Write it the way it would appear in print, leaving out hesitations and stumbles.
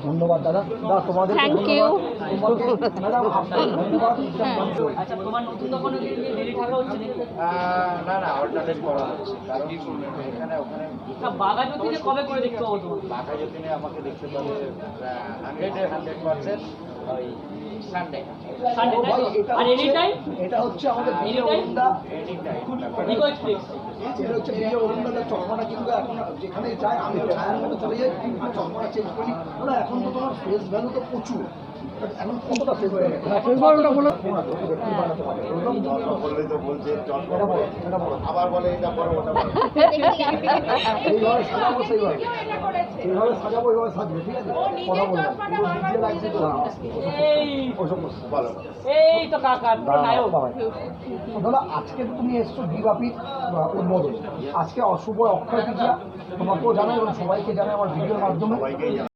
ধন্যবাদ দাদা। দাদা তোমাদের থ্যাংক ইউ। ম্যাডাম আপনাকে ধন্যবাদ। আচ্ছা, তোমার নতুন দোকানে দেরি থাকা হচ্ছে নাকি? না না অল্টারনেট করা হচ্ছে, কারণ এখানে ওখানে বাঘা যতীনে কবে করে দেখতে পাবো তোমার? বাঘা যতীনে আমাকে দেখতে পাবে 100% ওই সানডে। সানডে তাই তো? আর এনি টাইম? এটা হচ্ছে আমাদের এনি টাইম? এনি টাইম নিকো এক্সপ্রেস। এটা হচ্ছে বিয়ে অরুণদার চশমাটা কিন্তু এখন যেখানে যায় আমি ছায়ার মতো চলে যাই আর চশমাটা চেঞ্জ করি। ওরা এখন তো তোমার ফেস ভ্যালু তো প্রচুর, এখন কতটা ফেস ভ্যালু? ফেস ভ্যালুটা বলো বললেই তো বলছে আবার বলে এটা করো ওটা করো। এইভাবে সাজাবো, এইভাবে সাজাবো, এইভাবে সাজবে, ঠিক আছে? কথা বলবো নিজে লাগছে তো এই বলো এই তো কাকা পুরো নায়ক। দাদা আজকে তুমি এসছো দিবাপীঠ উদ্বোধন, আজকে অশুভ অক্ষয় তৃতীয়া, তোমাকেও জানাই এবং সবাইকে জানাই আমার ভিডিওর মাধ্যমে।